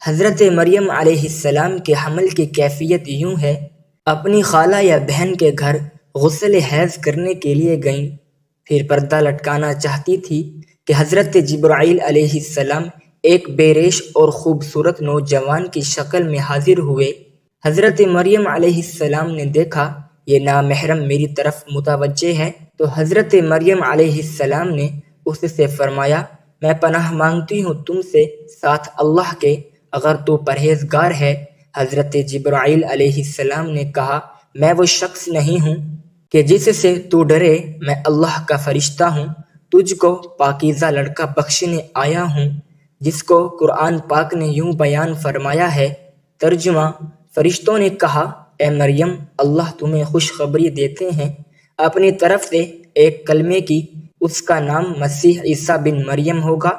حضرت مریم علیہ السلام کے حمل کی کیفیت یوں ہے۔ اپنی خالہ یا بہن کے گھر غسل حیض کرنے کے لیے گئیں، پھر پردہ لٹکانا چاہتی تھی کہ حضرت جبرائیل علیہ السلام ایک بے ریش اور خوبصورت نوجوان کی شکل میں حاضر ہوئے۔ حضرت مریم علیہ السلام نے دیکھا یہ نامحرم میری طرف متوجہ ہے، تو حضرت مریم علیہ السلام نے اس سے فرمایا، میں پناہ مانگتی ہوں تم سے ساتھ اللہ کے، اگر تو پرہیزگار ہے۔ حضرت جبرائیل علیہ السلام نے کہا، میں وہ شخص نہیں ہوں کہ جس سے تو ڈرے، میں اللہ کا فرشتہ ہوں، تجھ کو پاکیزہ لڑکا بخشنے آیا ہوں، جس کو قرآن پاک نے یوں بیان فرمایا ہے۔ ترجمہ: فرشتوں نے کہا، اے مریم، اللہ تمہیں خوشخبری دیتے ہیں اپنی طرف سے ایک کلمے کی، اس کا نام مسیح عیسیٰ بن مریم ہوگا،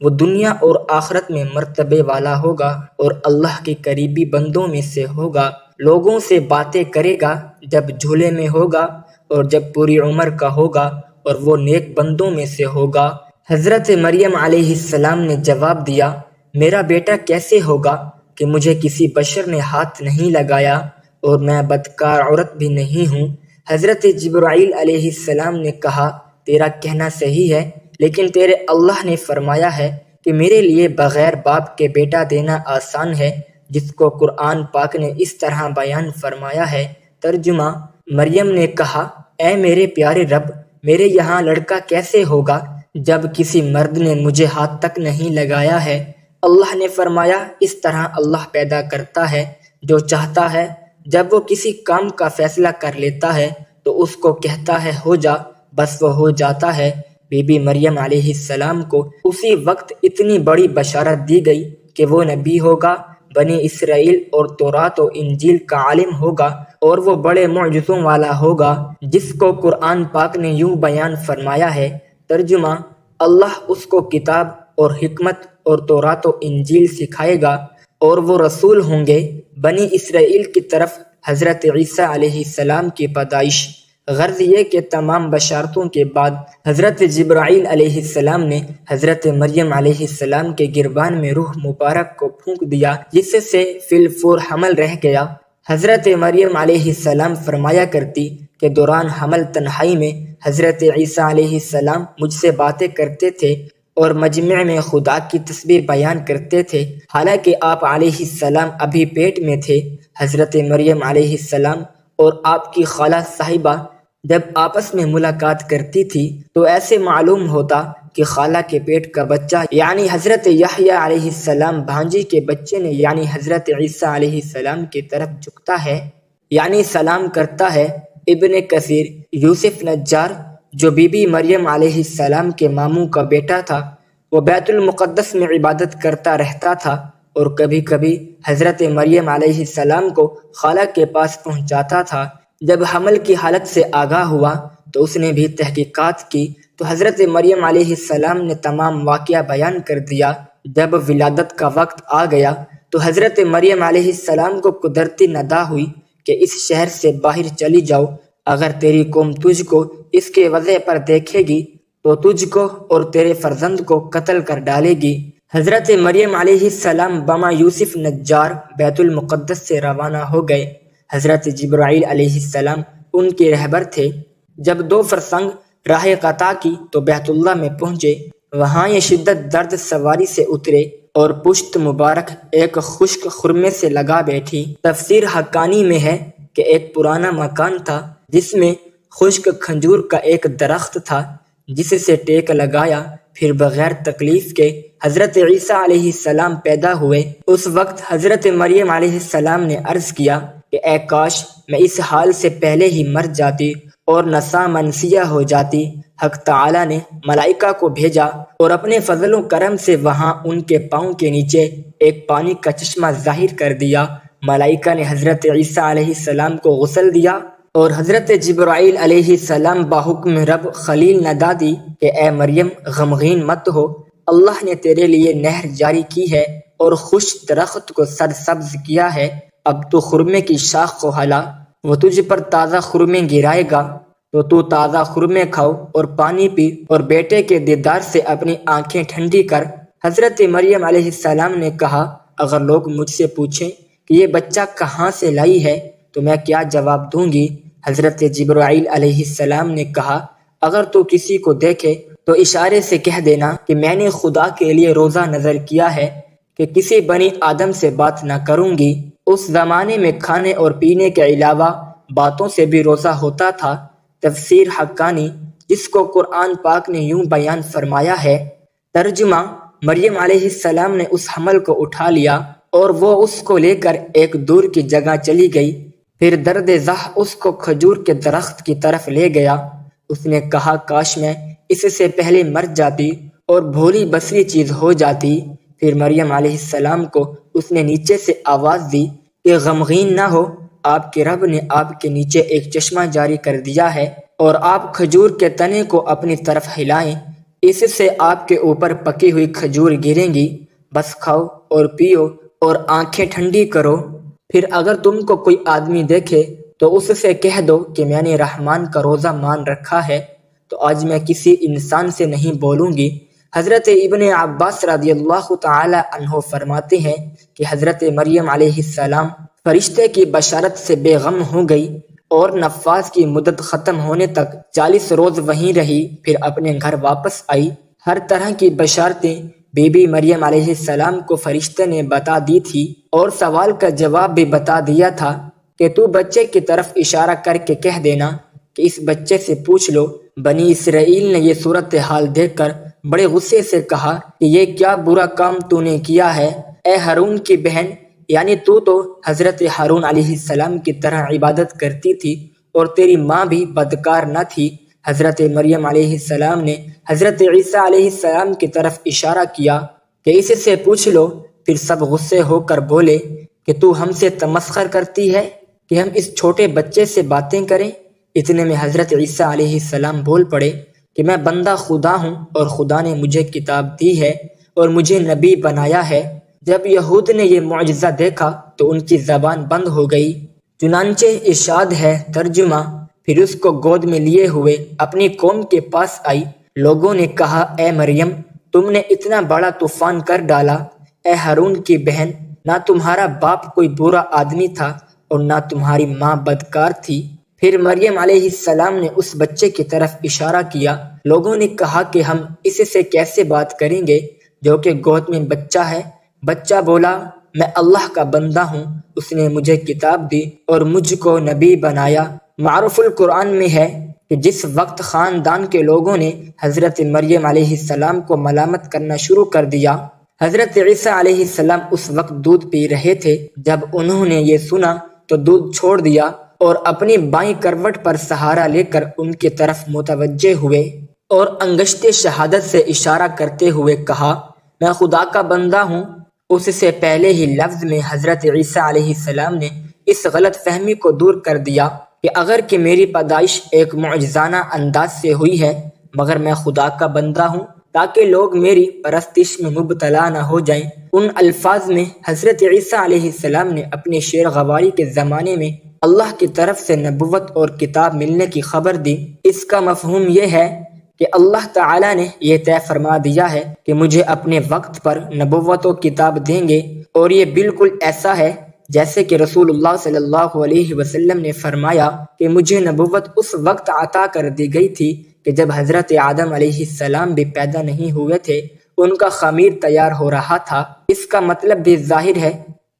وہ دنیا اور آخرت میں مرتبے والا ہوگا اور اللہ کے قریبی بندوں میں سے ہوگا، لوگوں سے باتیں کرے گا جب جھولے میں ہوگا اور جب پوری عمر کا ہوگا، اور وہ نیک بندوں میں سے ہوگا۔ حضرت مریم علیہ السلام نے جواب دیا، میرا بیٹا کیسے ہوگا کہ مجھے کسی بشر نے ہاتھ نہیں لگایا اور میں بدکار عورت بھی نہیں ہوں۔ حضرت جبرائیل علیہ السلام نے کہا، تیرا کہنا صحیح ہے، لیکن تیرے اللہ نے فرمایا ہے کہ میرے لیے بغیر باپ کے بیٹا دینا آسان ہے، جس کو قرآن پاک نے اس طرح بیان فرمایا ہے۔ ترجمہ: مریم نے کہا، اے میرے پیارے رب، میرے یہاں لڑکا کیسے ہوگا جب کسی مرد نے مجھے ہاتھ تک نہیں لگایا ہے؟ اللہ نے فرمایا، اس طرح اللہ پیدا کرتا ہے جو چاہتا ہے، جب وہ کسی کام کا فیصلہ کر لیتا ہے تو اس کو کہتا ہے ہو جا، بس وہ ہو جاتا ہے۔ بی بی مریم علیہ السلام کو اسی وقت اتنی بڑی بشارت دی گئی کہ وہ نبی ہوگا، بنی اسرائیل اور تورات و انجیل کا عالم ہوگا، اور وہ بڑے معجزوں والا ہوگا، جس کو قرآن پاک نے یوں بیان فرمایا ہے۔ ترجمہ: اللہ اس کو کتاب اور حکمت اور تورات و انجیل سکھائے گا، اور وہ رسول ہوں گے بنی اسرائیل کی طرف حضرت عیسیٰ علیہ السلام کی پیدائش۔ غرض یہ کہ تمام بشارتوں کے بعد حضرت جبرائیل علیہ السلام نے حضرت مریم علیہ السلام کے گربان میں روح مبارک کو پھونک دیا، جس سے فی الفور حمل رہ گیا۔ حضرت مریم علیہ السلام فرمایا کرتی کہ دوران حمل تنہائی میں حضرت عیسیٰ علیہ السلام مجھ سے باتیں کرتے تھے اور مجمع میں خدا کی تسبیح بیان کرتے تھے، حالانکہ آپ علیہ السلام ابھی پیٹ میں تھے۔ حضرت مریم علیہ السلام اور آپ کی خالہ صاحبہ جب آپس میں ملاقات کرتی تھی تو ایسے معلوم ہوتا کہ خالہ کے پیٹ کا بچہ یعنی حضرت یحییٰ علیہ السلام بھانجی کے بچے نے یعنی حضرت عیسیٰ علیہ السلام کی طرف جھکتا ہے، یعنی سلام کرتا ہے۔ ابن کثیر: یوسف نجار جو بی بی مریم علیہ السلام کے ماموں کا بیٹا تھا، وہ بیت المقدس میں عبادت کرتا رہتا تھا اور کبھی کبھی حضرت مریم علیہ السلام کو خالہ کے پاس پہنچاتا تھا۔ جب حمل کی حالت سے آگاہ ہوا تو اس نے بھی تحقیقات کی تو حضرت مریم علیہ السلام نے تمام واقعہ بیان کر دیا۔ جب ولادت کا وقت آ گیا تو حضرت مریم علیہ السلام کو قدرتی ندا ہوئی کہ اس شہر سے باہر چلی جاؤ، اگر تیری قوم تجھ کو اس کے وضع پر دیکھے گی تو تجھ کو اور تیرے فرزند کو قتل کر ڈالے گی۔ حضرت مریم علیہ السلام بما یوسف نجار بیت المقدس سے روانہ ہو گئے۔ حضرت جبرائیل علیہ السلام ان کے رہبر تھے۔ جب 2 فرسنگ راہ قطع کی تو بیت اللہ میں پہنچے، وہاں یہ شدت درد سواری سے اترے اور پشت مبارک ایک خشک خرمے سے لگا بیٹھی۔ تفسیر حقانی میں ہے کہ ایک پرانا مکان تھا جس میں خشک کھجور کا ایک درخت تھا، جس سے ٹیک لگایا، پھر بغیر تکلیف کے حضرت عیسیٰ علیہ السلام پیدا ہوئے۔ اس وقت حضرت مریم علیہ السلام نے عرض کیا کہ اے کاش میں اس حال سے پہلے ہی مر جاتی اور نسا منسیہ ہو جاتی۔ حق تعالی نے ملائکہ کو بھیجا اور اپنے فضل و کرم سے وہاں ان کے پاؤں کے نیچے ایک پانی کا چشمہ ظاہر کر دیا۔ ملائکہ نے حضرت عیسیٰ علیہ السلام کو غسل دیا اور حضرت جبرائیل علیہ السلام بحکم رب خلیل ندا دی کہ اے مریم غمگین مت ہو، اللہ نے تیرے لیے نہر جاری کی ہے اور خوش درخت کو سرسبز کیا ہے، اب تو خرمے کی شاخ کو ہلا، وہ تجھ پر تازہ خرمے گرائے گا، تو تازہ خرمے کھاؤ اور پانی پی اور بیٹے کے دیدار سے اپنی آنکھیں ٹھنڈی کر۔ حضرت مریم علیہ السلام نے کہا، اگر لوگ مجھ سے پوچھیں کہ یہ بچہ کہاں سے لائی ہے تو میں کیا جواب دوں گی؟ حضرت جبرائیل علیہ السلام نے کہا، اگر تو کسی کو دیکھے تو اشارے سے کہہ دینا کہ میں نے خدا کے لیے روزہ نظر کیا ہے کہ کسی بنی آدم سے بات نہ کروں گی۔ اس زمانے میں کھانے اور پینے کے علاوہ باتوں سے بھی روزہ ہوتا تھا۔ تفسیر حقانی، جس کو قرآن پاک نے یوں بیان فرمایا ہے۔ ترجمہ: مریم علیہ السلام نے اس حمل کو اٹھا لیا اور وہ اس کو لے کر ایک دور کی جگہ چلی گئی۔ پھر درد ذہ اس کو کھجور کے درخت کی طرف لے گیا۔ اس نے کہا، کاش میں اس سے پہلے مر جاتی اور بھولی بسری چیز ہو جاتی۔ پھر مریم علیہ السلام کو اس نے نیچے سے آواز دی کہ غمگین نہ ہو، آپ کے رب نے آپ کے نیچے ایک چشمہ جاری کر دیا ہے اور آپ کھجور کے تنے کو اپنی طرف ہلائیں، اس سے آپ کے اوپر پکی ہوئی کھجور گریں گی، بس کھاؤ اور پیو اور آنکھیں ٹھنڈی کرو۔ پھر اگر تم کو کوئی آدمی دیکھے تو اس سے کہہ دو کہ میں نے رحمان کا روزہ مان رکھا ہے، تو آج میں کسی انسان سے نہیں بولوں گی۔ حضرت ابن عباس رضی اللہ تعالی عنہ فرماتے ہیں کہ حضرت مریم علیہ السلام فرشتے کی بشارت سے بے غم ہو گئی اور نفاذ کی مدت ختم ہونے تک 40 روز وہیں رہی، پھر اپنے گھر واپس آئی۔ ہر طرح کی بشارتیں بی بی مریم علیہ السلام کو فرشتے نے بتا دی تھی اور سوال کا جواب بھی بتا دیا تھا کہ تو بچے کی طرف اشارہ کر کے کہہ دینا کہ اس بچے سے پوچھ لو۔ بنی اسرائیل نے یہ صورتحال دیکھ کر بڑے غصے سے کہا کہ یہ کیا برا کام تو نے کیا ہے، اے ہارون کی بہن، یعنی تو حضرت ہارون علیہ السلام کی طرح عبادت کرتی تھی اور تیری ماں بھی بدکار نہ تھی۔ حضرت مریم علیہ السلام نے حضرت عیسیٰ علیہ السلام کی طرف اشارہ کیا کہ اس سے پوچھ لو۔ پھر سب غصے ہو کر بولے کہ تو ہم سے تمسخر کرتی ہے کہ ہم اس چھوٹے بچے سے باتیں کریں؟ اتنے میں حضرت عیسیٰ علیہ السلام بول پڑے کہ میں بندہ خدا ہوں اور خدا نے مجھے کتاب دی ہے اور مجھے نبی بنایا ہے۔ جب یہود نے یہ معجزہ دیکھا تو ان کی زبان بند ہو گئی۔ چنانچہ ارشاد ہے، ترجمہ: پھر اس کو گود میں لیے ہوئے اپنی قوم کے پاس آئی۔ لوگوں نے کہا، اے مریم، تم نے اتنا بڑا طوفان کر ڈالا۔ اے ہارون کی بہن، نہ تمہارا باپ کوئی برا آدمی تھا اور نہ تمہاری ماں بدکار تھی۔ پھر مریم علیہ السلام نے اس بچے کی طرف اشارہ کیا۔ لوگوں نے کہا کہ ہم اس سے کیسے بات کریں گے جو کہ گود میں بچہ ہے؟ بچہ بولا، میں اللہ کا بندہ ہوں، اس نے مجھے کتاب دی اور مجھ کو نبی بنایا۔ معروف القرآن میں ہے کہ جس وقت خاندان کے لوگوں نے حضرت مریم علیہ السلام کو ملامت کرنا شروع کر دیا، حضرت عیسیٰ علیہ السلام اس وقت دودھ پی رہے تھے۔ جب انہوں نے یہ سنا تو دودھ چھوڑ دیا اور اپنی بائیں کروٹ پر سہارا لے کر ان کی طرف متوجہ ہوئے اور انگشت شہادت سے اشارہ کرتے ہوئے کہا، میں خدا کا بندہ ہوں۔ اس سے پہلے ہی لفظ میں حضرت عیسیٰ علیہ السلام نے اس غلط فہمی کو دور کر دیا کہ اگر کہ میری پیدائش ایک معجزانہ انداز سے ہوئی ہے، مگر میں خدا کا بندہ ہوں تاکہ لوگ میری پرستش میں مبتلا نہ ہو جائیں۔ ان الفاظ میں حضرت عیسیٰ علیہ السلام نے اپنے شیر غواری کے زمانے میں اللہ کی طرف سے نبوت اور کتاب ملنے کی خبر دی۔ اس کا مفہوم یہ ہے کہ اللہ تعالیٰ نے یہ طے فرما دیا ہے کہ مجھے اپنے وقت پر نبوت و کتاب دیں گے، اور یہ بالکل ایسا ہے جیسے کہ رسول اللہ صلی اللہ علیہ وسلم نے فرمایا کہ مجھے نبوت اس وقت عطا کر دی گئی تھی کہ جب حضرت آدم علیہ السلام بھی پیدا نہیں ہوئے تھے، ان کا خمیر تیار ہو رہا تھا۔ اس کا مطلب بھی ظاہر ہے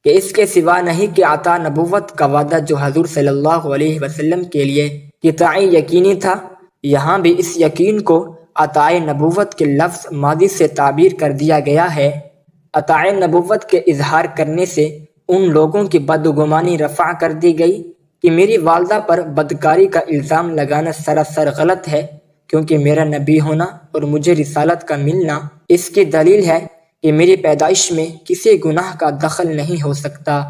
کہ اس کے سوا نہیں کہ عطا نبوت کا وعدہ جو حضور صلی اللہ علیہ وسلم کے لیے قطعی یقینی تھا، یہاں بھی اس یقین کو عطائے نبوت کے لفظ ماضی سے تعبیر کر دیا گیا ہے۔ عطائے نبوت کے اظہار کرنے سے ان لوگوں کی بدگمانی رفع کر دی گئی کہ میری والدہ پر بدکاری کا الزام لگانا سراسر غلط ہے، کیونکہ میرا نبی ہونا اور مجھے رسالت کا ملنا اس کی دلیل ہے کہ میری پیدائش میں کسی گناہ کا دخل نہیں ہو سکتا۔